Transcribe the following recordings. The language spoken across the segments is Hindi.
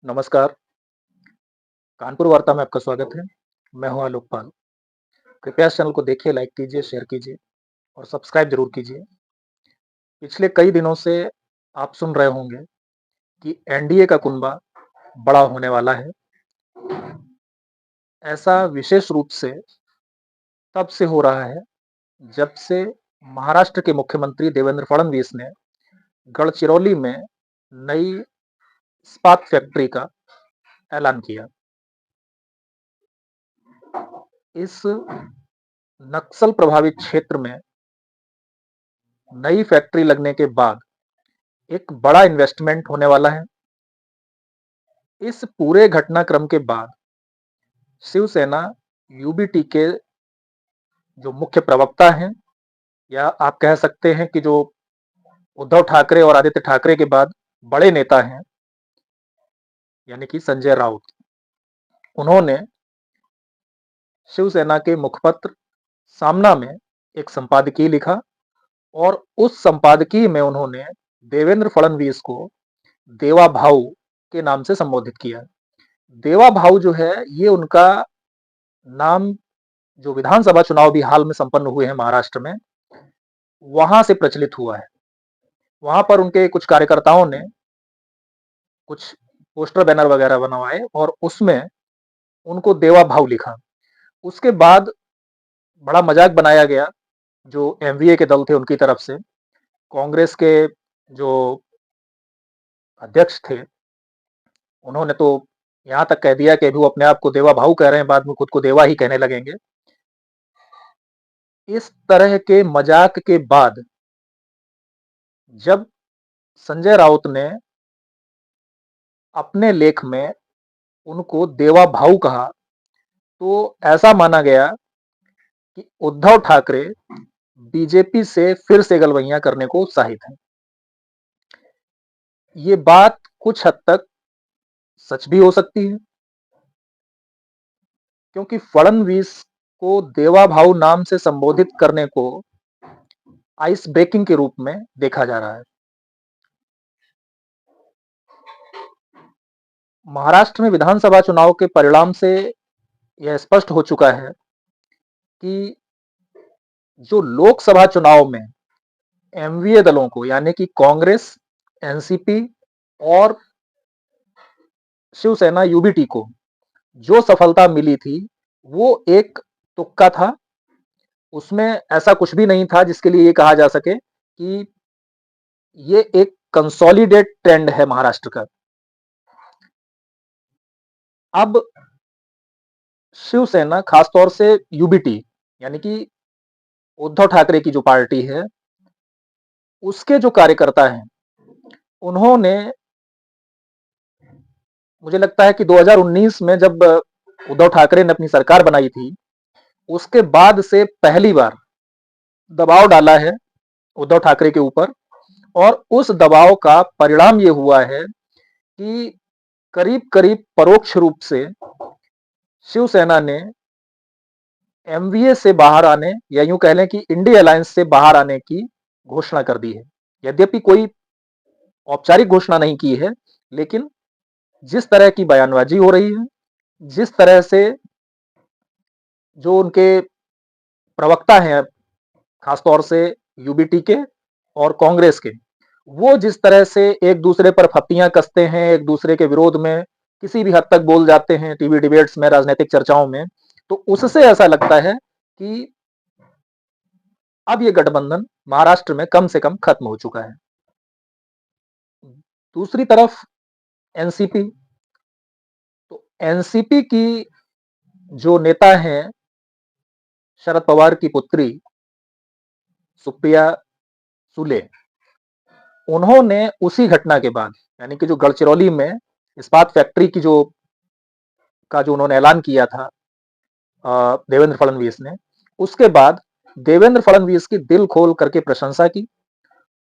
नमस्कार, कानपुर वार्ता में आपका स्वागत है। मैं हूँ आलोक पाल। कृपया इस चैनल को देखिए, लाइक कीजिए, शेयर कीजिए और सब्सक्राइब ज़रूर कीजिए। पिछले कई दिनों से आप सुन रहे होंगे कि एनडीए का कुनबा बड़ा होने वाला है। ऐसा विशेष रूप से तब से हो रहा है जब से महाराष्ट्र के मुख्यमंत्री देवेंद्र फडणवीस ने गढ़चिरौली में नई इस्पात फैक्ट्री का ऐलान किया। इस नक्सल प्रभावित क्षेत्र में नई फैक्ट्री लगने के बाद एक बड़ा इन्वेस्टमेंट होने वाला है। इस पूरे घटनाक्रम के बाद शिवसेना यूबीटी के जो मुख्य प्रवक्ता हैं, या आप कह सकते हैं कि जो उद्धव ठाकरे और आदित्य ठाकरे के बाद बड़े नेता हैं, यानी कि संजय राउत, उन्होंने शिवसेना के मुखपत्र सामना में एक संपादकीय लिखा और उस संपादकीय में उन्होंने देवेंद्र फडणवीस को देवा भाऊ के नाम से संबोधित किया। देवा भाऊ जो है, ये उनका नाम जो विधानसभा चुनाव भी हाल में संपन्न हुए हैं महाराष्ट्र में, वहां से प्रचलित हुआ है। वहां पर उनके कुछ कार्यकर्ताओं ने कुछ पोस्टर बैनर वगैरह बनवाए और उसमें उनको देवा भाऊ लिखा। उसके बाद बड़ा मजाक बनाया गया जो एमवीए के दल थे उनकी तरफ से। कांग्रेस के जो अध्यक्ष थे, उन्होंने तो यहां तक कह दिया कि अभी वो अपने आप को देवा भाऊ कह रहे हैं, बाद में खुद को देवा ही कहने लगेंगे। इस तरह के मजाक के बाद जब संजय राउत ने अपने लेख में उनको देवा भाऊ कहा, तो ऐसा माना गया कि उद्धव ठाकरे बीजेपी से फिर से गलवैया करने को उत्साहित हैं। ये बात कुछ हद तक सच भी हो सकती है, क्योंकि फडणवीस को देवा भाऊ नाम से संबोधित करने को आइस ब्रेकिंग के रूप में देखा जा रहा है। महाराष्ट्र में विधानसभा चुनाव के परिणाम से यह स्पष्ट हो चुका है कि जो लोकसभा चुनाव में एमवीए दलों को, यानी कि कांग्रेस, एनसीपी और शिवसेना यूबीटी को जो सफलता मिली थी, वो एक तुक्का था। उसमें ऐसा कुछ भी नहीं था जिसके लिए ये कहा जा सके कि ये एक कंसोलिडेट ट्रेंड है महाराष्ट्र का। अब शिवसेना, खासतौर से यूबीटी, यानी कि उद्धव ठाकरे की जो पार्टी है, उसके जो कार्यकर्ता हैं, उन्होंने, मुझे लगता है कि 2019 में जब उद्धव ठाकरे ने अपनी सरकार बनाई थी, उसके बाद से पहली बार दबाव डाला है उद्धव ठाकरे के ऊपर। और उस दबाव का परिणाम ये हुआ है कि करीब करीब परोक्ष रूप से शिवसेना ने एमवीए से बाहर आने, या यूं कह लें कि इंडिया अलायंस से बाहर आने की घोषणा कर दी है। यद्यपि कोई औपचारिक घोषणा नहीं की है, लेकिन जिस तरह की बयानबाजी हो रही है, जिस तरह से जो उनके प्रवक्ता हैं, खासतौर से यूबीटी के और कांग्रेस के, वो जिस तरह से एक दूसरे पर फत्तियां कसते हैं, एक दूसरे के विरोध में किसी भी हद तक बोल जाते हैं टीवी डिबेट्स में, राजनीतिक चर्चाओं में, तो उससे ऐसा लगता है कि अब ये गठबंधन महाराष्ट्र में कम से कम खत्म हो चुका है। दूसरी तरफ एनसीपी, तो एनसीपी की जो नेता हैं, शरद पवार की पुत्री सुप्रिया सुले, उन्होंने उसी घटना के बाद, यानी कि जो गढ़चिरौली में इस्पात फैक्ट्री की जो उन्होंने ऐलान किया था देवेंद्र फडणवीस ने, उसके बाद देवेंद्र फडणवीस की दिल खोल करके प्रशंसा की।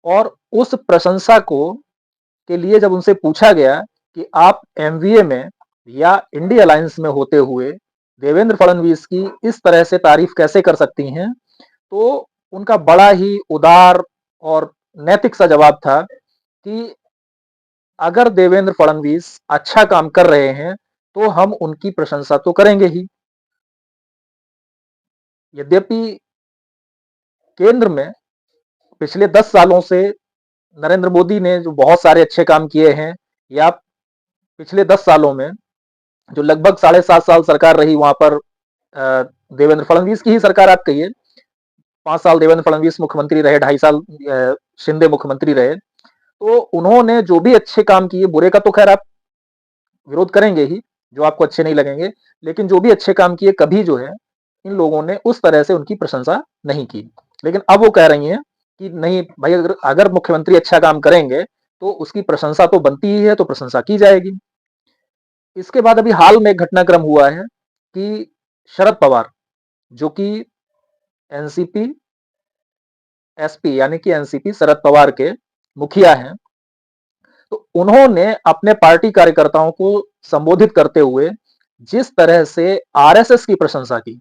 और उस प्रशंसा को के लिए जब उनसे पूछा गया कि आप एमवीए में या इंडिया अलायंस में होते हुए देवेंद्र फडणवीस की इस तरह से तारीफ कैसे कर सकती हैं, तो उनका बड़ा ही उदार और नैतिक सा जवाब था कि अगर देवेंद्र फडणवीस अच्छा काम कर रहे हैं तो हम उनकी प्रशंसा तो करेंगे ही। यद्यपि केंद्र में पिछले 10 सालों से नरेंद्र मोदी ने जो बहुत सारे अच्छे काम किए हैं, या पिछले 10 सालों में जो लगभग 7.5 साल सरकार रही वहां पर, देवेंद्र फडणवीस की ही सरकार आप कहिए, 5 साल देवेंद्र फडणवीस मुख्यमंत्री रहे, 2.5 साल शिंदे मुख्यमंत्री रहे, तो उन्होंने जो भी अच्छे काम किए, बुरे का तो खैर आप विरोध करेंगे ही, जो आपको अच्छे नहीं लगेंगे, लेकिन जो भी अच्छे काम किए, कभी जो है इन लोगों ने उस तरह से उनकी प्रशंसा नहीं की। लेकिन अब वो कह रही हैं कि नहीं भाई, अगर अगर मुख्यमंत्री अच्छा काम करेंगे तो उसकी प्रशंसा तो बनती ही है, तो प्रशंसा की जाएगी। इसके बाद अभी हाल में एक घटनाक्रम हुआ है कि शरद पवार, जो कि एनसीपी एसपी यानी कि एनसीपी शरद पवार के मुखिया हैं, तो उन्होंने अपने पार्टी कार्यकर्ताओं को संबोधित करते हुए जिस तरह से आरएसएस की प्रशंसा की,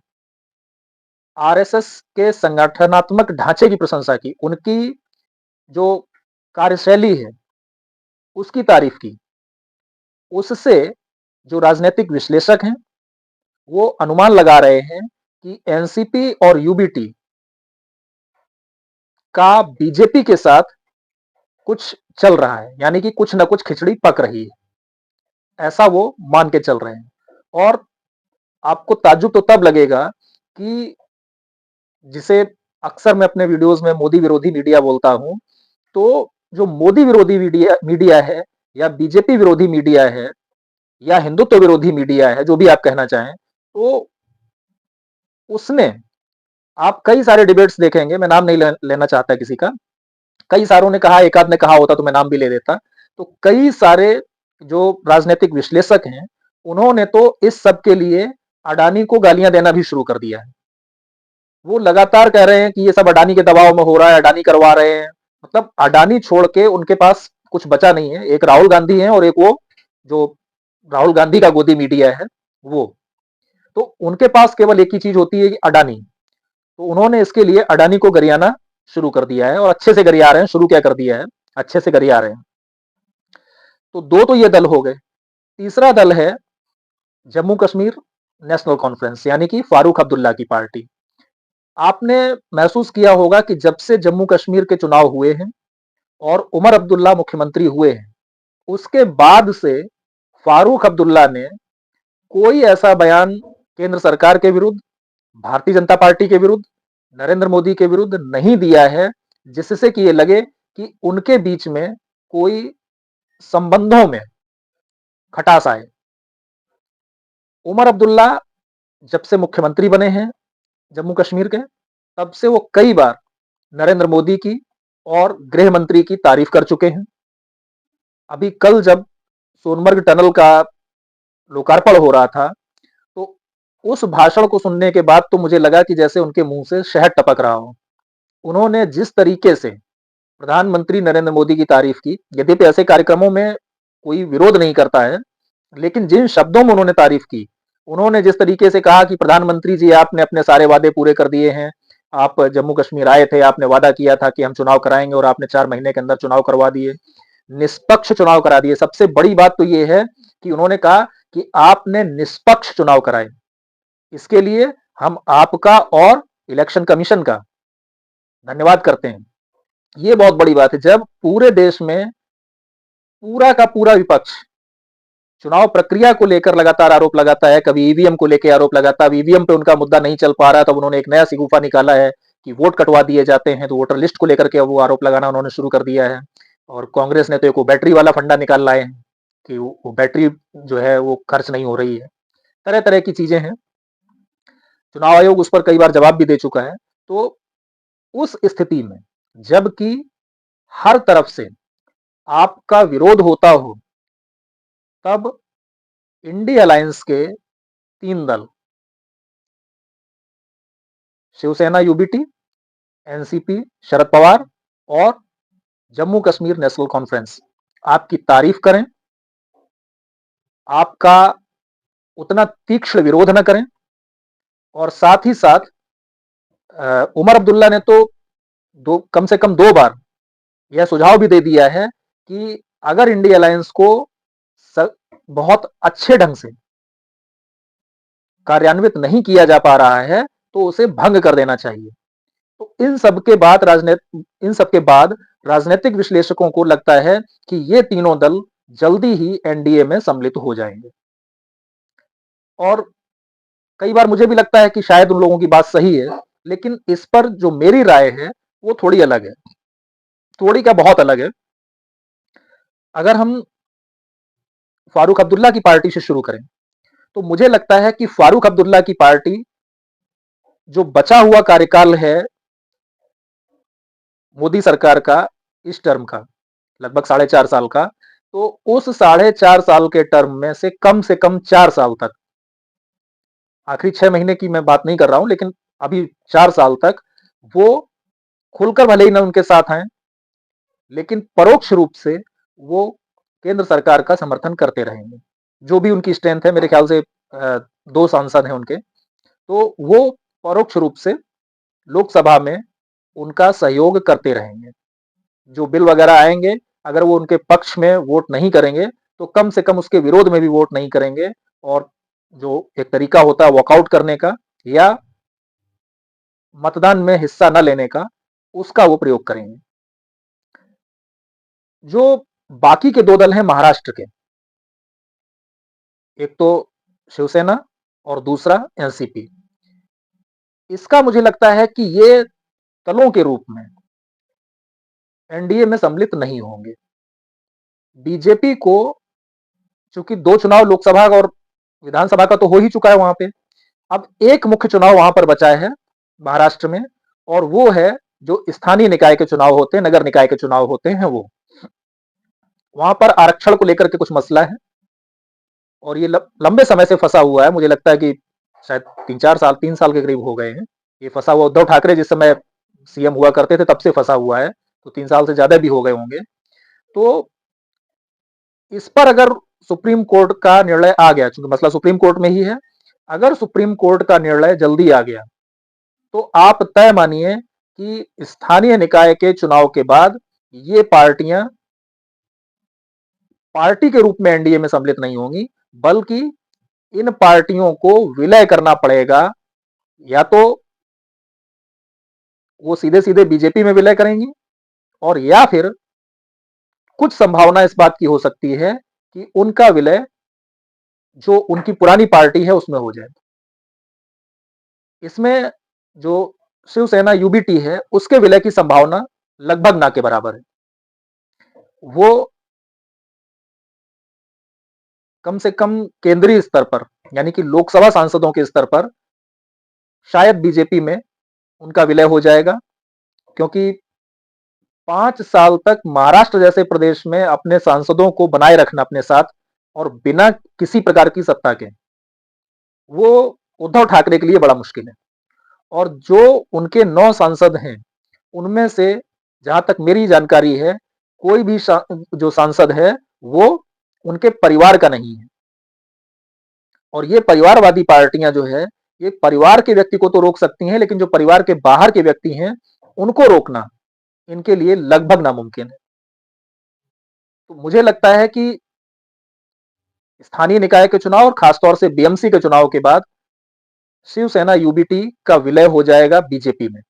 आरएसएस के संगठनात्मक ढांचे की प्रशंसा की, उनकी जो कार्यशैली है उसकी तारीफ की, उससे जो राजनीतिक विश्लेषक हैं वो अनुमान लगा रहे हैं कि एनसीपी और यूबीटी का बीजेपी के साथ कुछ चल रहा है, यानी कि कुछ ना कुछ खिचड़ी पक रही है, ऐसा वो मान के चल रहे हैं। और आपको ताज्जुब तो तब लगेगा कि जिसे अक्सर मैं अपने वीडियोस में मोदी विरोधी मीडिया बोलता हूं, तो जो मोदी विरोधी मीडिया मीडिया है, या बीजेपी विरोधी मीडिया है, या हिंदुत्व विरोधी मीडिया है, जो भी आप कहना चाहें, तो उसने आप कई सारे डिबेट्स देखेंगे, मैं नाम नहीं लेना चाहता किसी का, कई सारों ने कहा, एक आध ने कहा होता तो मैं नाम भी ले देता, तो कई सारे जो राजनीतिक विश्लेषक हैं उन्होंने तो इस सब के लिए अडानी को गालियां देना भी शुरू कर दिया है। वो लगातार कह रहे हैं कि ये सब अडानी के दबाव में हो रहा है, अडानी करवा रहे हैं। मतलब अडानी छोड़ के उनके पास कुछ बचा नहीं है। एक राहुल गांधी है और एक वो जो राहुल गांधी का गोदी मीडिया है वो, तो उनके पास केवल एक ही चीज होती है कि अडानी। तो उन्होंने इसके लिए अडानी को गरियाना शुरू कर दिया है, और अच्छे से गरिया रहे हैं। शुरू क्या कर दिया है, अच्छे से गरिया रहे हैं। तो दो तो ये दल हो गए। तीसरा दल है जम्मू कश्मीर नेशनल कॉन्फ्रेंस, यानी कि फारूक अब्दुल्ला की पार्टी। आपने महसूस किया होगा कि जब से जम्मू कश्मीर के चुनाव हुए हैं और उमर अब्दुल्ला मुख्यमंत्री हुए हैं, उसके बाद से फारूक अब्दुल्ला ने कोई ऐसा बयान केंद्र सरकार के विरुद्ध, भारतीय जनता पार्टी के विरुद्ध, नरेंद्र मोदी के विरुद्ध नहीं दिया है, जिससे कि ये लगे कि उनके बीच में कोई संबंधों में खटास आए। उमर अब्दुल्ला जब से मुख्यमंत्री बने हैं जम्मू कश्मीर के, तब से वो कई बार नरेंद्र मोदी की और गृह मंत्री की तारीफ कर चुके हैं। अभी कल जब सोनमर्ग टनल का लोकार्पण हो रहा था, तो उस भाषण को सुनने के बाद तो मुझे लगा कि जैसे उनके मुंह से शहद टपक रहा हो। उन्होंने जिस तरीके से प्रधानमंत्री नरेंद्र मोदी की तारीफ की, यद्यपि ऐसे कार्यक्रमों में कोई विरोध नहीं करता है, लेकिन जिन शब्दों में उन्होंने तारीफ की, उन्होंने जिस तरीके से कहा कि प्रधानमंत्री जी आपने अपने सारे वादे पूरे कर दिए हैं, आप जम्मू कश्मीर आए थे, आपने वादा किया था कि हम चुनाव कराएंगे और आपने 4 महीने के अंदर चुनाव करवा दिए, निष्पक्ष चुनाव करा दिए। सबसे बड़ी बात तो यह है कि उन्होंने कहा कि आपने निष्पक्ष चुनाव कराए, इसके लिए हम आपका और इलेक्शन कमीशन का धन्यवाद करते हैं। ये बहुत बड़ी बात है जब पूरे देश में पूरा का पूरा विपक्ष चुनाव प्रक्रिया को लेकर लगातार आरोप लगाता है, कभी ईवीएम को लेकर आरोप लगाता है, ईवीएम पे उनका मुद्दा नहीं चल पा रहा, तब उन्होंने एक नया सिगूफा निकाला है कि वोट कटवा दिए जाते हैं, तो वोटर लिस्ट को लेकर के वो आरोप लगाना उन्होंने शुरू कर दिया है। और कांग्रेस ने तो एक बैटरी वाला फंडा निकाल लाए हैं कि वो बैटरी जो है वो खर्च नहीं हो रही है। तरह तरह की चीजें हैं, चुनाव आयोग उस पर कई बार जवाब भी दे चुका है। तो उस स्थिति में जबकि हर तरफ से आपका विरोध होता हो, तब इंडी अलायंस के 3 दल, शिवसेना यूबीटी, एनसीपी शरद पवार और जम्मू कश्मीर नेशनल कॉन्फ्रेंस, आपकी तारीफ करें, आपका उतना तीक्ष्ण विरोध न करें। और साथ ही साथ उमर अब्दुल्ला ने तो कम से कम 2 बार यह सुझाव भी दे दिया है कि अगर इंडिया अलायंस को बहुत अच्छे ढंग से कार्यान्वित नहीं किया जा पा रहा है तो उसे भंग कर देना चाहिए। तो इन सबके बाद राजनीतिक विश्लेषकों को लगता है कि ये तीनों दल जल्दी ही एनडीए में सम्मिलित हो जाएंगे। और कई बार मुझे भी लगता है कि शायद उन लोगों की बात सही है, लेकिन इस पर जो मेरी राय है वो थोड़ी अलग है, थोड़ी क्या बहुत अलग है। अगर हम फारूक अब्दुल्ला की पार्टी से शुरू करें तो मुझे लगता है कि फारूक अब्दुल्ला की पार्टी जो बचा हुआ कार्यकाल है मोदी सरकार का इस टर्म का, लगभग 4.5 साल का, तो उस 4.5 साल के टर्म में से कम 4 साल तक, आखिरी 6 महीने की मैं बात नहीं कर रहा हूं, लेकिन अभी 4 साल तक वो खुलकर भले ही न उनके साथ आए, लेकिन परोक्ष रूप से वो केंद्र सरकार का समर्थन करते रहेंगे। जो भी उनकी स्ट्रेंथ है, मेरे ख्याल से 2 सांसद हैं उनके, तो वो परोक्ष रूप से लोकसभा में उनका सहयोग करते रहेंगे। जो बिल वगैरह आएंगे, अगर वो उनके पक्ष में वोट नहीं करेंगे तो कम से कम उसके विरोध में भी वोट नहीं करेंगे, और जो एक तरीका होता है वॉकआउट करने का या मतदान में हिस्सा न लेने का, उसका वो प्रयोग करेंगे। जो बाकी के 2 दल हैं महाराष्ट्र के, एक तो शिवसेना और दूसरा एनसीपी, इसका मुझे लगता है कि ये दलों के रूप में एनडीए में सम्मिलित नहीं होंगे। बीजेपी को चूंकि 2 चुनाव लोकसभा और विधानसभा का तो हो ही चुका है वहां पे, अब एक मुख्य चुनाव वहां पर बचा है महाराष्ट्र में, और वो है जो स्थानीय निकाय के चुनाव होते हैं, नगर निकाय के चुनाव होते हैं। वो वहां पर आरक्षण को लेकर के कुछ मसला है, और ये लंबे समय से फंसा हुआ है। मुझे लगता है कि शायद 3-4 साल, 3 साल के करीब हो गए हैं ये फंसा हुआ। उद्धव ठाकरे जिस समय सीएम हुआ करते थे तब से फंसा हुआ है, तो 3 साल से ज्यादा भी हो गए होंगे। तो इस पर अगर सुप्रीम कोर्ट का निर्णय आ गया, क्योंकि मसला सुप्रीम कोर्ट में ही है, अगर सुप्रीम कोर्ट का निर्णय जल्दी आ गया तो आप तय मानिए कि स्थानीय निकाय के चुनाव के बाद ये पार्टियां पार्टी के रूप में एनडीए में सम्मिलित नहीं होंगी, बल्कि इन पार्टियों को विलय करना पड़ेगा। या तो वो सीधे सीधे बीजेपी में विलय करेंगी, और या फिर कुछ संभावना इस बात की हो सकती है कि उनका विलय जो उनकी पुरानी पार्टी है उसमें हो जाए। इसमें जो शिवसेना यूबीटी है उसके विलय की संभावना लगभग ना के बराबर है। वो कम से कम केंद्रीय स्तर पर, यानी कि लोकसभा सांसदों के स्तर पर, शायद बीजेपी में उनका विलय हो जाएगा, क्योंकि 5 साल तक महाराष्ट्र जैसे प्रदेश में अपने सांसदों को बनाए रखना अपने साथ और बिना किसी प्रकार की सत्ता के, वो उद्धव ठाकरे के लिए बड़ा मुश्किल है। और जो उनके 9 सांसद हैं उनमें से, जहां तक मेरी जानकारी है, कोई भी जो सांसद है वो उनके परिवार का नहीं है। और ये परिवारवादी पार्टियां जो है, ये परिवार के व्यक्ति को तो रोक सकती हैं, लेकिन जो परिवार के बाहर के व्यक्ति हैं उनको रोकना इनके लिए लगभग नामुमकिन है। तो मुझे लगता है कि स्थानीय निकाय के चुनाव और खासतौर से बीएमसी के चुनाव के बाद शिवसेना यूबीटी का विलय हो जाएगा बीजेपी में।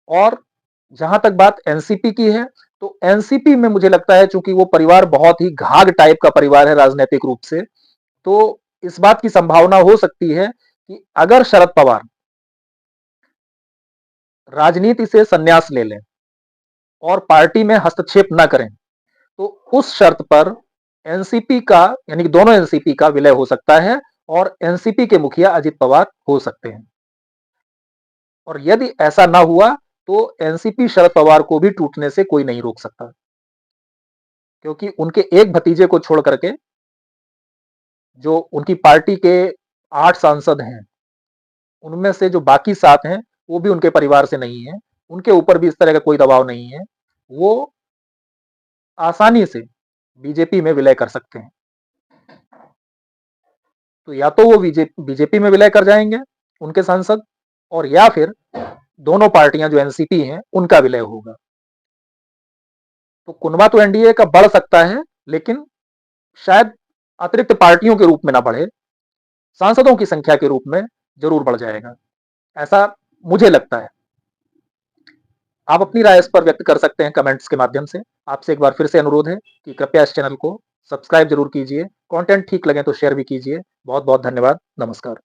और जहां तक बात एनसीपी की है, तो एनसीपी में मुझे लगता है चूंकि वो परिवार बहुत ही घाघ टाइप का परिवार है राजनीतिक रूप से, तो इस बात की संभावना हो सकती है कि अगर शरद पवार राजनीति से संन्यास ले लें और पार्टी में हस्तक्षेप न करें, तो उस शर्त पर एनसीपी का, यानी कि दोनों एनसीपी का विलय हो सकता है, और एनसीपी के मुखिया अजित पवार हो सकते हैं। और यदि ऐसा ना हुआ तो एनसीपी शरद पवार को भी टूटने से कोई नहीं रोक सकता, क्योंकि उनके एक भतीजे को छोड़ करके जो उनकी पार्टी के 8 सांसद हैं, उनमें से जो बाकी 7 हैं वो भी उनके परिवार से नहीं है, उनके ऊपर भी इस तरह का कोई दबाव नहीं है। वो आसानी से बीजेपी में विलय कर सकते हैं। तो या तो वो बीजेपी में विलय कर जाएंगे उनके सांसद, और या फिर दोनों पार्टियां जो एनसीपी हैं उनका विलय होगा। तो कुनबा तो एनडीए का बढ़ सकता है, लेकिन शायद अतिरिक्त पार्टियों के रूप में ना बढ़े, सांसदों की संख्या के रूप में जरूर बढ़ जाएगा, ऐसा मुझे लगता है। आप अपनी राय इस पर व्यक्त कर सकते हैं कमेंट्स के माध्यम से। आपसे एक बार फिर से अनुरोध है कि कृपया इस चैनल को सब्सक्राइब जरूर कीजिए, कंटेंट ठीक लगे तो शेयर भी कीजिए। बहुत बहुत धन्यवाद, नमस्कार।